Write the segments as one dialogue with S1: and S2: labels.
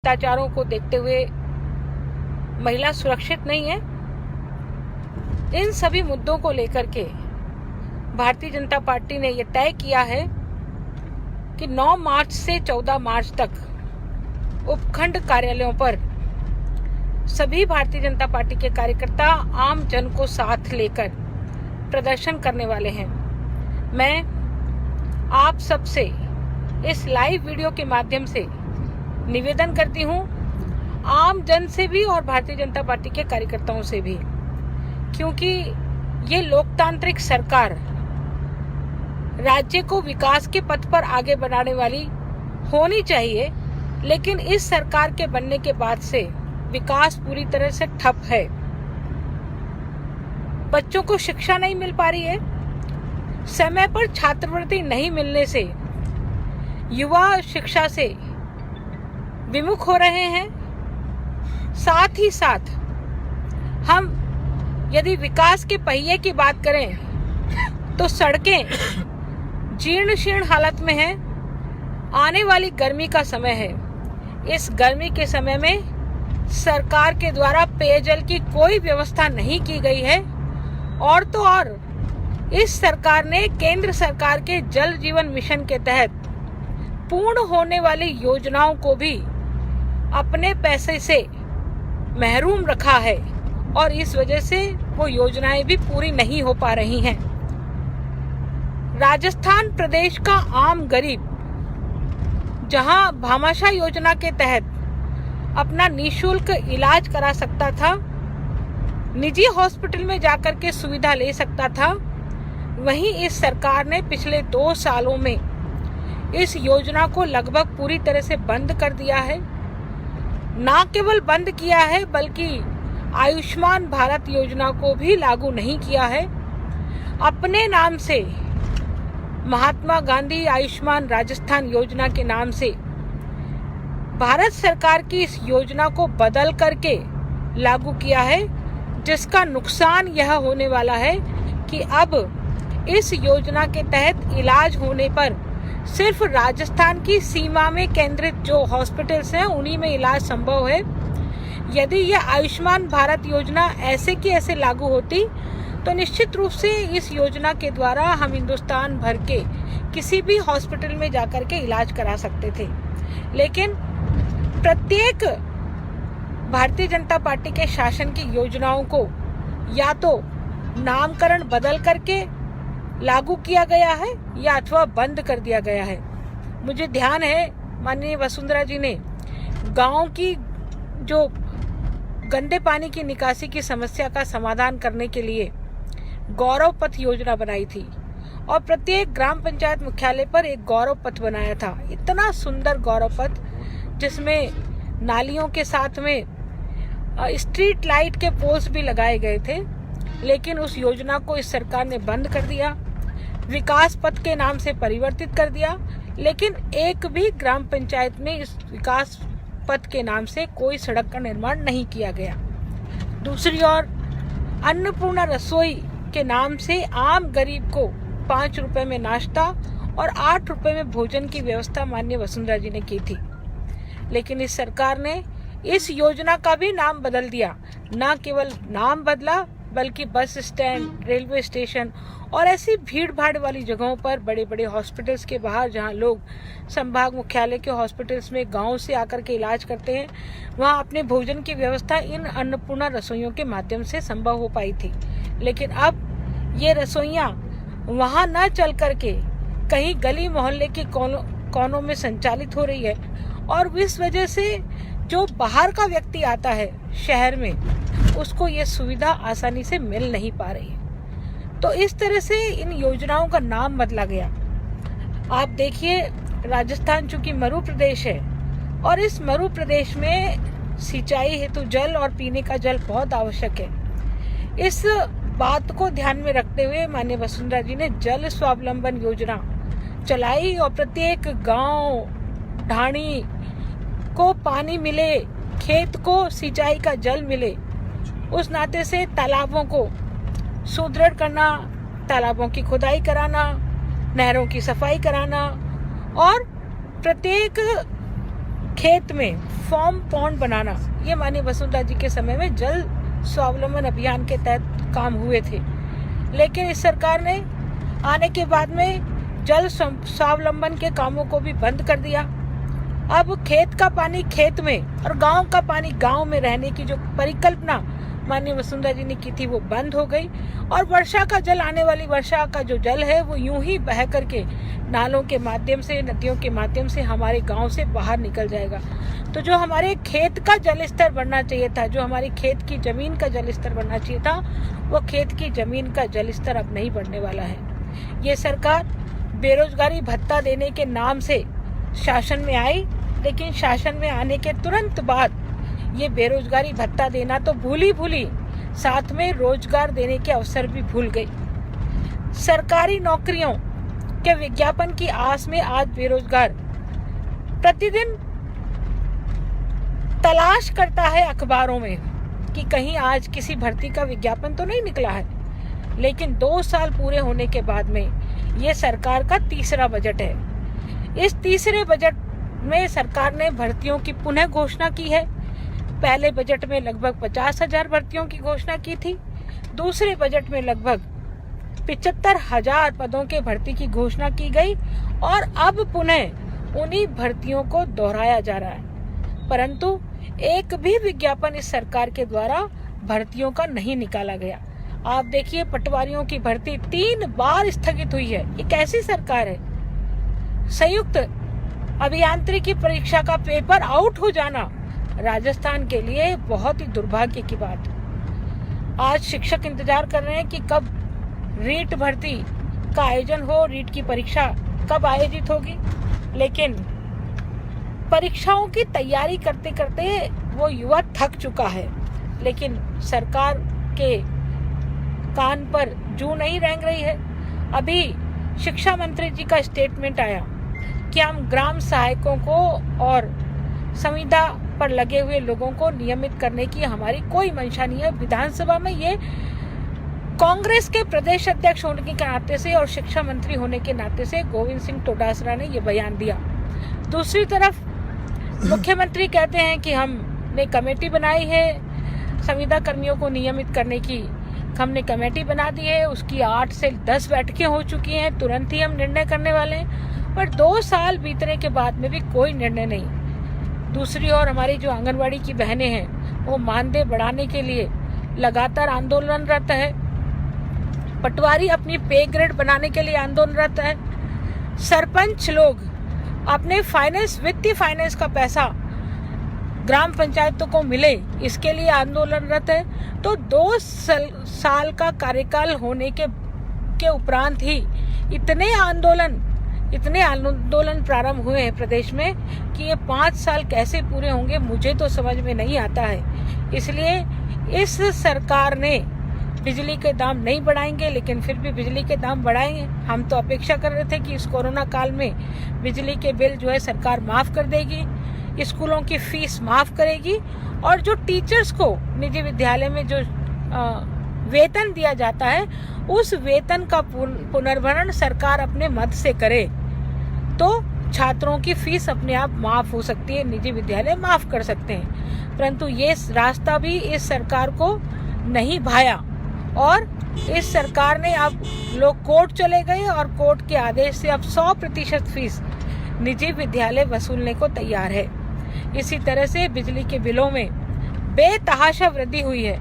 S1: अत्याचारों को देखते हुए महिला सुरक्षित नहीं है। इन सभी मुद्दों को लेकर के भारतीय जनता पार्टी ने यह तय किया है कि 9 मार्च से 14 मार्च तक उपखंड कार्यालयों पर सभी भारतीय जनता पार्टी के कार्यकर्ता आम जन को साथ लेकर प्रदर्शन करने वाले हैं। मैं आप सबसे इस लाइव वीडियो के माध्यम से निवेदन करती हूं, आम जन से भी और भारतीय जनता पार्टी के कार्यकर्ताओं से भी, क्योंकि ये लोकतांत्रिक सरकार राज्य को विकास के पथ पर आगे बढ़ाने वाली होनी चाहिए, लेकिन इस सरकार के बनने के बाद से विकास पूरी तरह से ठप है। बच्चों को शिक्षा नहीं मिल पा रही है, समय पर छात्रवृत्ति नहीं मिलने से युवा शिक्षा से विमुख हो रहे हैं। साथ ही साथ हम यदि विकास के पहिए की बात करें तो सड़कें जीर्ण शीर्ण हालत में हैं। आने वाली गर्मी का समय है, इस गर्मी के समय में सरकार के द्वारा पेयजल की कोई व्यवस्था नहीं की गई है, और तो और इस सरकार ने केंद्र सरकार के जल जीवन मिशन के तहत पूर्ण होने वाली योजनाओं को भी अपने पैसे से महरूम रखा है, और इस वजह से वो योजनाएं भी पूरी नहीं हो पा रही हैं। राजस्थान प्रदेश का आम गरीब जहां भामाशाह योजना के तहत अपना निःशुल्क इलाज करा सकता था, निजी हॉस्पिटल में जाकर के सुविधा ले सकता था, वहीं इस सरकार ने पिछले 2 सालों में इस योजना को लगभग पूरी तरह से बंद कर दिया है। ना केवल बंद किया है, बल्कि आयुष्मान भारत योजना को भी लागू नहीं किया है। अपने नाम से महात्मा गांधी आयुष्मान राजस्थान योजना के नाम से भारत सरकार की इस योजना को बदल करके लागू किया है, जिसका नुकसान यह होने वाला है कि अब इस योजना के तहत इलाज होने पर सिर्फ राजस्थान की सीमा में केंद्रित जो हॉस्पिटल्स हैं उन्हीं में इलाज संभव है। यदि यह आयुष्मान भारत योजना ऐसे की ऐसे लागू होती तो निश्चित रूप से इस योजना के द्वारा हम हिंदुस्तान भर के किसी भी हॉस्पिटल में जाकर के इलाज करा सकते थे, लेकिन प्रत्येक भारतीय जनता पार्टी के शासन की योजनाओं को या तो नामकरण बदल करके लागू किया गया है या अथवा बंद कर दिया गया है। मुझे ध्यान है माननीय वसुंधरा जी ने गांव की जो गंदे पानी की निकासी की समस्या का समाधान करने के लिए गौरव पथ योजना बनाई थी, और प्रत्येक ग्राम पंचायत मुख्यालय पर एक गौरव पथ बनाया था। इतना सुंदर गौरव पथ जिसमें नालियों के साथ में स्ट्रीट लाइट के पोल्स भी लगाए गए थे, लेकिन उस योजना को इस सरकार ने बंद कर दिया, विकास पथ के नाम से परिवर्तित कर दिया, लेकिन एक भी ग्राम पंचायत में इस विकास पथ के नाम से कोई सड़क का निर्माण नहीं किया गया। दूसरी ओर अन्नपूर्णा रसोई के नाम से आम गरीब को 5 रुपए में नाश्ता और 8 रुपए में भोजन की व्यवस्था माननीय वसुंधरा जी ने की थी, लेकिन इस सरकार ने इस योजना का भी नाम बदल दिया। न केवल नाम बदला, बल्कि बस स्टैंड, रेलवे स्टेशन और ऐसी भीड़ भाड़ वाली जगहों पर, बड़े बड़े हॉस्पिटल्स के बाहर जहां लोग संभाग मुख्यालय के हॉस्पिटल्स में गांव से आकर के इलाज करते हैं, वहां अपने भोजन की व्यवस्था इन अन्नपूर्णा रसोइयों के माध्यम से संभव हो पाई थी। लेकिन अब ये रसोइयां वहां न चल करके कहीं गली मोहल्ले के कोनों में संचालित हो रही है, और इस वजह से जो बाहर का व्यक्ति आता है शहर में, उसको ये सुविधा आसानी से मिल नहीं पा रही है। तो इस तरह से इन योजनाओं का नाम बदला गया। आप देखिए, राजस्थान चूंकि मरु प्रदेश है, और इस मरु प्रदेश में सिंचाई हेतु जल और पीने का जल बहुत आवश्यक है। इस बात को ध्यान में रखते हुए माननीय वसुंधरा जी ने जल स्वावलंबन योजना चलाई, और प्रत्येक गांव ढाणी को पानी मिले, खेत को सिंचाई का जल मिले, उस नाते से तालाबों को सुदृढ़ करना, तालाबों की खुदाई कराना, नहरों की सफाई कराना, और प्रत्येक खेत में फॉर्म पॉन्ड बनाना, ये माननीय वसुंधरा जी के समय में जल स्वावलंबन अभियान के तहत काम हुए थे। लेकिन इस सरकार ने आने के बाद में जल स्वावलंबन के कामों को भी बंद कर दिया। अब खेत का पानी खेत में और गांव का पानी गांव में रहने की जो परिकल्पना माननीय वसुंधरा जी ने की थी वो बंद हो गई, और वर्षा का जल, आने वाली वर्षा का जो जल है वो यूं ही बह करके नालों के माध्यम से, नदियों के माध्यम से हमारे गांव से बाहर निकल जाएगा। तो जो हमारे खेत का जल स्तर बढ़ना चाहिए था, जो हमारी खेत की जमीन का जल स्तर बढ़ना चाहिए था, वो खेत की जमीन का जल स्तर अब नहीं बढ़ने वाला है। ये सरकार बेरोजगारी भत्ता देने के नाम से शासन में आई, लेकिन शासन में आने के तुरंत बाद ये बेरोजगारी भत्ता देना तो भूली, साथ में रोजगार देने के अवसर भी भूल गई। सरकारी नौकरियों के विज्ञापन की आस में आज बेरोजगार प्रतिदिन तलाश करता है अखबारों में कि कहीं आज किसी भर्ती का विज्ञापन तो नहीं निकला है। लेकिन 2 साल पूरे होने के बाद में ये सरकार का तीसरा बजट है। इस तीसरे बजट में सरकार ने भर्तियों की पुनः घोषणा की है। पहले बजट में लगभग 50,000 भर्तियों की घोषणा की थी, दूसरे बजट में लगभग 75,000 पदों के भर्ती की घोषणा की गई, और अब पुनः उन्हीं भर्तियों को दोहराया जा रहा है। परंतु एक भी विज्ञापन इस सरकार के द्वारा भर्तियों का नहीं निकाला गया। आप देखिए, पटवारियों की भर्ती 3 बार स्थगित हुई है। ये कैसी सरकार है? संयुक्त अभियांत्रिकी परीक्षा का पेपर आउट हो जाना राजस्थान के लिए बहुत ही दुर्भाग्य की बात है। आज शिक्षक इंतजार कर रहे हैं कि कब रीट भर्ती का आयोजन हो, रीट की परीक्षा कब आयोजित होगी। लेकिन परीक्षाओं की तैयारी करते करते वो युवा थक चुका है, लेकिन सरकार के कान पर जूं नहीं रेंग रही है। अभी शिक्षा मंत्री जी का स्टेटमेंट आया कि हम ग्राम सहायकों को और संविदा पर लगे हुए लोगों को नियमित करने की हमारी कोई मंशा नहीं है। विधानसभा में ये कांग्रेस के प्रदेश अध्यक्ष होने के नाते से और शिक्षा मंत्री होने के नाते से गोविंद सिंह डोटासरा ने ये बयान दिया। दूसरी तरफ मुख्यमंत्री कहते हैं कि हमने कमेटी बनाई है संविदा कर्मियों को नियमित करने की, हमने कमेटी बना दी है, उसकी 8 से 10 बैठकें हो चुकी हैं, तुरंत ही हम निर्णय करने वाले हैं। पर 2 साल बीतने के बाद में भी कोई निर्णय नहीं। दूसरी ओर हमारी जो आंगनवाड़ी की बहनें हैं वो मानदेय बढ़ाने के लिए लगातार आंदोलनरत है। पटवारी अपनी पे ग्रेड बनाने के लिए आंदोलनरत है। सरपंच लोग अपने वित्तीय फाइनेंस का पैसा ग्राम पंचायतों को मिले, इसके लिए आंदोलनरत है। तो 2 साल का कार्यकाल होने के उपरांत ही इतने आंदोलन प्रारंभ हुए हैं प्रदेश में कि ये 5 साल कैसे पूरे होंगे मुझे तो समझ में नहीं आता है। इसलिए इस सरकार ने बिजली के दाम नहीं बढ़ाएंगे, लेकिन फिर भी बिजली के दाम बढ़ाएंगे। हम तो अपेक्षा कर रहे थे कि इस कोरोना काल में बिजली के बिल जो है सरकार माफ कर देगी, स्कूलों की फीस माफ करेगी, और जो टीचर्स को निजी विद्यालय में जो वेतन दिया जाता है उस वेतन का पुनर्भरण सरकार अपने मद से करे तो छात्रों की फीस अपने आप माफ हो सकती है, निजी विद्यालय माफ कर सकते हैं। परंतु ये रास्ता भी इस सरकार को नहीं भाया, और इस सरकार ने अब लोग कोर्ट चले गए और कोर्ट के आदेश से अब 100% फीस निजी विद्यालय वसूलने को तैयार है। इसी तरह से बिजली के बिलों में बेतहाशा वृद्धि हुई है,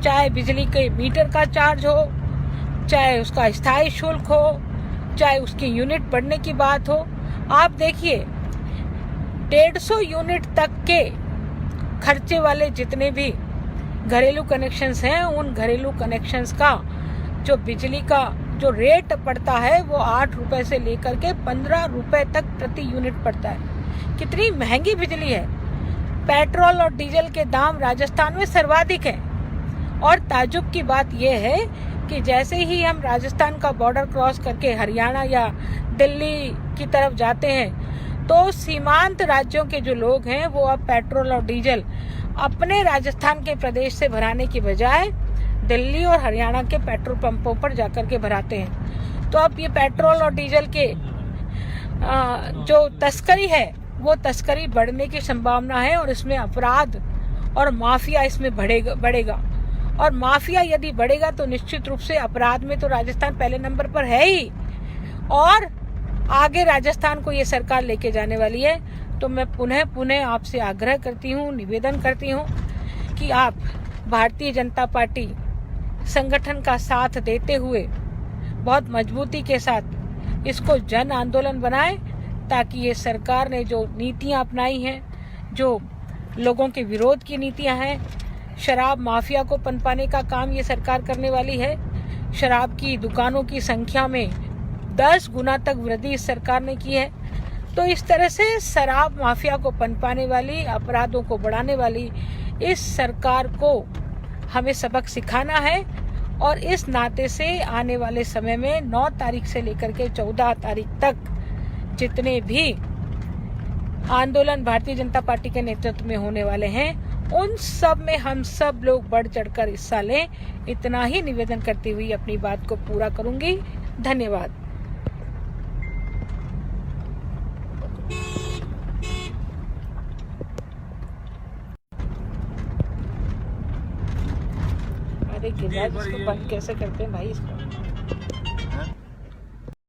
S1: चाहे बिजली के मीटर का चार्ज हो, चाहे उसका स्थायी शुल्क हो, चाहे उसकी यूनिट बढ़ने की बात हो। आप देखिए 150 यूनिट तक के खर्चे वाले जितने भी घरेलू कनेक्शंस हैं, उन घरेलू कनेक्शंस का जो बिजली का जो रेट पड़ता है वो 8 रुपए से लेकर के 15 रुपए तक प्रति यूनिट पड़ता है। कितनी महंगी बिजली है। पेट्रोल और डीजल के दाम राजस्थान में सर्वाधिक है, और ताज्जुब की बात यह है कि जैसे ही हम राजस्थान का बॉर्डर क्रॉस करके हरियाणा या दिल्ली की तरफ जाते हैं तो सीमांत राज्यों के जो लोग हैं वो अब पेट्रोल और डीजल अपने राजस्थान के प्रदेश से भराने की बजाय दिल्ली और हरियाणा के पेट्रोल पंपों पर जाकर के भराते हैं। तो अब ये पेट्रोल और डीजल के जो तस्करी है वो तस्करी बढ़ने की संभावना है और इसमें अपराध और माफिया इसमें बढ़ेगा। और माफिया यदि बढ़ेगा तो निश्चित रूप से अपराध में तो राजस्थान पहले नंबर पर है ही, और आगे राजस्थान को ये सरकार लेके जाने वाली है। तो मैं पुनः आपसे आग्रह करती हूँ, निवेदन करती हूँ कि आप भारतीय जनता पार्टी संगठन का साथ देते हुए बहुत मजबूती के साथ इसको जन आंदोलन बनाएं, ताकि ये सरकार ने जो नीतियां अपनाई हैं, जो लोगों के विरोध की नीतियां हैं, शराब माफिया को पनपाने का काम ये सरकार करने वाली है। शराब की दुकानों की संख्या में 10 गुना तक वृद्धि इस सरकार ने की है। तो इस तरह से शराब माफिया को पनपाने वाली, अपराधों को बढ़ाने वाली इस सरकार को हमें सबक सिखाना है। और इस नाते से आने वाले समय में 9 तारीख से लेकर के 14 तारीख तक जितने भी आंदोलन भारतीय जनता पार्टी के नेतृत्व में होने वाले हैं, उन सब में हम सब लोग बढ़ चढ़कर हिस्सा लें। इतना ही निवेदन करती हुई अपनी बात को पूरा करूंगी। धन्यवाद। अरे गिरिराज, इसको बंद कैसे करते हैं भाई इसको?